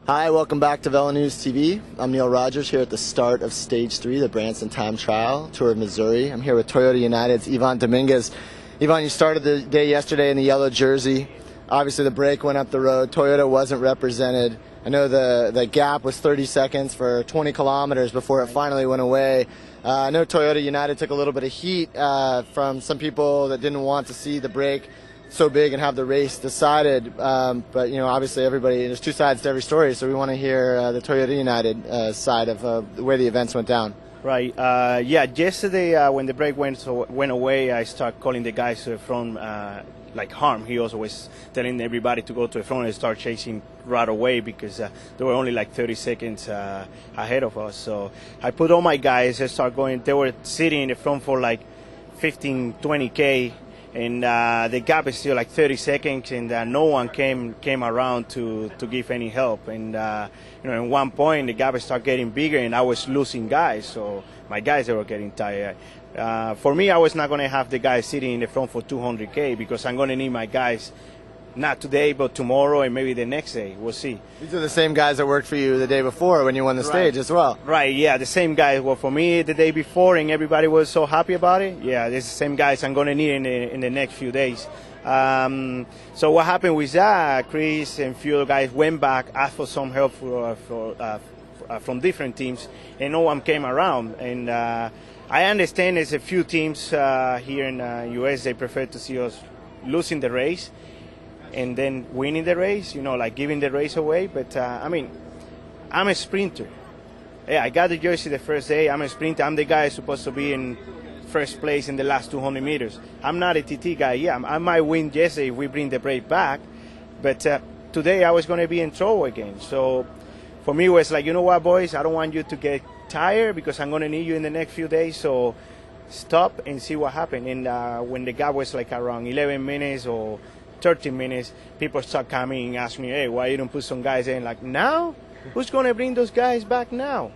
Hi, welcome back to Velo News TV. I'm Neil Rogers here at the start of Stage 3, the Branson Time Trial Tour of Missouri. I'm here with Toyota United's Ivan Dominguez. Ivan, you started the day yesterday in the yellow jersey. Obviously the break went up the road. Toyota wasn't represented. I know the gap was 30 seconds for 20 kilometers before it finally went away. I know Toyota United took a little bit of heat from some people that didn't want to see the break so big and have the race decided, but obviously there's two sides to every story, so we want to hear the Toyota United side of the way the events went down. Right. Yesterday when the break went away, I started calling the guys to the front, like Harm. He also was telling everybody to go to the front and start chasing right away because they were only like 30 seconds ahead of us. So I put all my guys and start going. They were sitting in the front for like 15, 20K. And the gap is still like 30 seconds, and no one came around to give any help. And at one point the gap started getting bigger, and I was losing guys. So my guys, they were getting tired. For me, I was not going to have the guys sitting in the front for 200K because I'm going to need my guys not today, but tomorrow and maybe the next day. We'll see. These are the same guys that worked for you the day before when you won the stage as well. Right, yeah, the same guys were for me the day before, and everybody was so happy about it. Yeah, it's the same guys I'm going to need in the next few days. So what happened with that, Chris and few guys went back, asked for some help from different teams, and no one came around. And I understand there's a few teams here in the U.S., they prefer to see us losing the race and then winning the race, like giving the race away. But, I'm a sprinter. Yeah, I got the jersey the first day. I'm a sprinter. I'm the guy supposed to be in first place in the last 200 meters. I'm not a TT guy. Yeah, I might win yesterday if we bring the break back. But today I was going to be in trouble again. So for me, it was like, you know what, boys? I don't want you to get tired because I'm going to need you in the next few days. So stop and see what happened. And when the gap was like around 11 minutes or 30 minutes, people start coming and asking me, hey, why you don't put some guys in? Like, now? Who's going to bring those guys back now?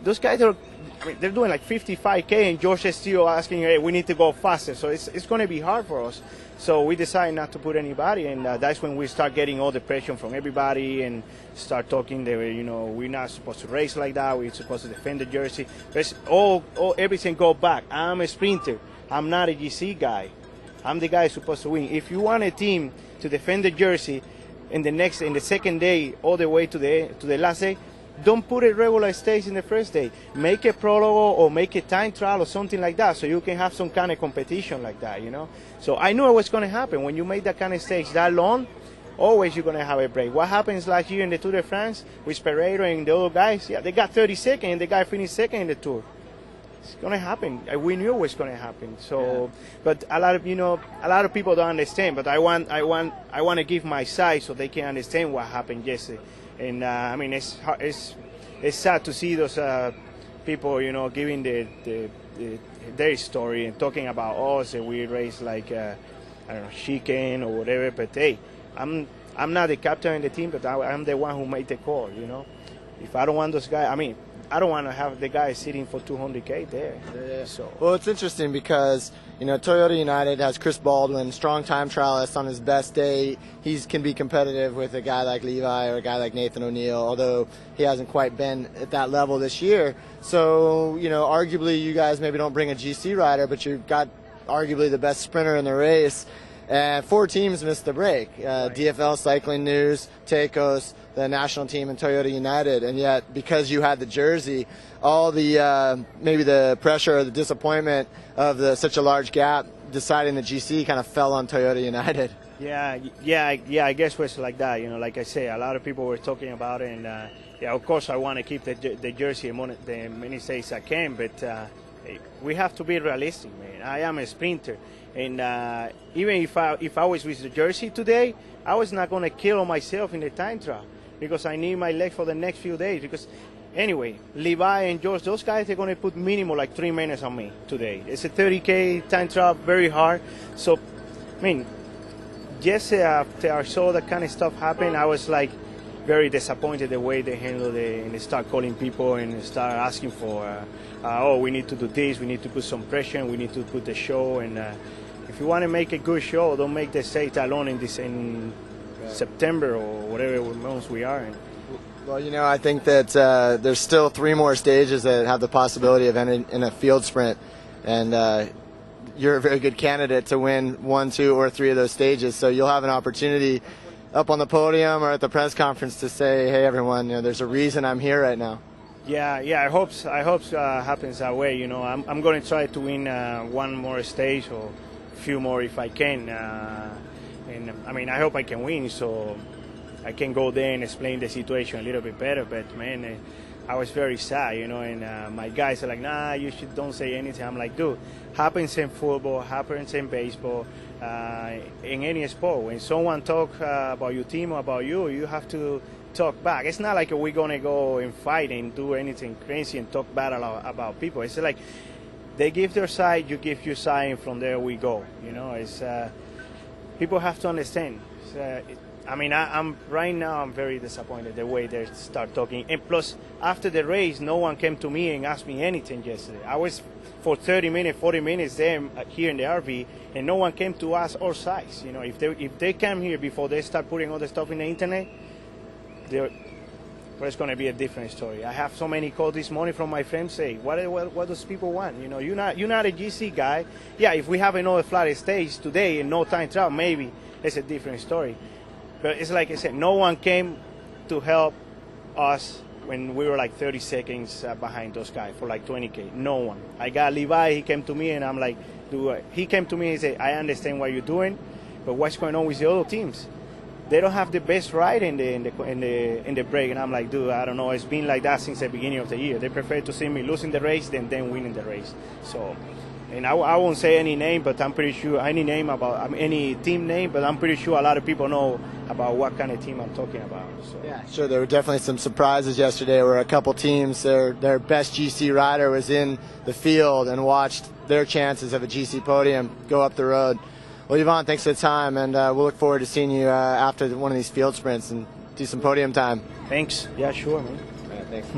Those guys they're doing like 55K, and George is still asking, hey, we need to go faster. So it's going to be hard for us. So we decided not to put anybody, and that's when we start getting all the pressure from everybody and start talking. We're not supposed to race like that. We're supposed to defend the jersey. But everything go back. I'm a sprinter. I'm not a GC guy. I'm the guy supposed to win. If you want a team to defend the jersey in the second day all the way to the last day, don't put a regular stage in the first day. Make a prologue or make a time trial or something like that, so you can have some kind of competition like that. So I knew it was going to happen. When you make that kind of stage that long, always you're going to have a break. What happens last year in the Tour de France with Pereiro and the other guys? Yeah, they got 30 seconds, and the guy finished second in the Tour. It's going to happen. We knew it was going to happen. So, yeah. But a lot of people don't understand. But I want to give my side so they can understand what happened yesterday. And it's sad to see those people, giving their story and talking about us and we race like chicken or whatever. But hey, I'm not the captain of the team, but I'm the one who made the call. If I don't want those guys, I don't want to have the guy sitting for 200K there. Yeah. So. Well, it's interesting because, Toyota United has Chris Baldwin, strong time trialist on his best day. He can be competitive with a guy like Levi or a guy like Nathan O'Neill, although he hasn't quite been at that level this year. So, arguably you guys maybe don't bring a GC rider, but you've got arguably the best sprinter in the race. And 4 teams missed the break. Right. DFL Cycling News, Tecos, the national team, and Toyota United. And yet, because you had the jersey, all the maybe the pressure or the disappointment of such a large gap deciding the GC kind of fell on Toyota United. Yeah, I guess it was like that. Like I say, a lot of people were talking about it. And, of course, I want to keep the jersey the many days I can. But we have to be realistic, man. I am a sprinter. And even if I was with the jersey today, I was not going to kill myself in the time trial because I need my legs for the next few days. Because anyway, Levi and George, those guys, they're going to put minimum like 3 minutes on me today. It's a 30K time trial, very hard. So, just after I saw that kind of stuff happen, I was like very disappointed the way they handled it, and they start calling people and start asking for, we need to do this, we need to put some pressure, and we need to put the show. And if you want to make a good show, don't make the stage alone in September or whatever months we are in. Well, you know, I think that there's still 3 more stages that have the possibility of ending in a field sprint, and you're a very good candidate to win 1, 2, or 3 of those stages. So you'll have an opportunity up on the podium or at the press conference to say, "Hey, everyone, you know, there's a reason I'm here right now." Yeah, I hope happens that way. You know, I'm going to try to win 1 more stage or a few more if I can. And I mean, I hope I can win, so I can go there and explain the situation a little bit better. But man, I was very sad, you know. And my guys are like, "Nah, you don't say anything." I'm like, "Dude, happens in football, happens in baseball, in any sport. When someone talk about your team or about you, you have to talk back. It's not like we're gonna go and fight and do anything crazy and talk bad about people. It's like they give their side, you give your side, and from there we go. You know, it's people have to understand. I mean, I'm right now. I'm very disappointed the way they start talking. And plus, after the race, no one came to me and asked me anything yesterday. I was for 30 minutes, 40 minutes there here in the RV, and no one came to ask our sides. You know, if they come here before they start putting all the stuff in the internet, it's going to be a different story. I have so many calls this morning from my friends say, what does people want? You know, you're not a GC guy. Yeah, if we have another flat stage today and no time trial, maybe it's a different story. But it's like I said, no one came to help us when we were like 30 seconds behind those guys for like 20K. No one. I got Levi, he came to me and I'm like, he came to me and said, "I understand what you're doing, but what's going on with the other teams? They don't have the best ride in the break." And I'm like, "Dude, I don't know. It's been like that since the beginning of the year. They prefer to see me losing the race than winning the race." So, and I won't say any name, but I'm pretty sure any team name, but I'm pretty sure a lot of people know about what kind of team I'm talking about. So. Yeah, sure. There were definitely some surprises yesterday where a couple teams, their best GC rider was in the field and watched their chances of a GC podium go up the road. Well, Yvonne, thanks for the time, and we'll look forward to seeing you after one of these field sprints and do some podium time. Thanks. Yeah, sure, man. All right, thanks.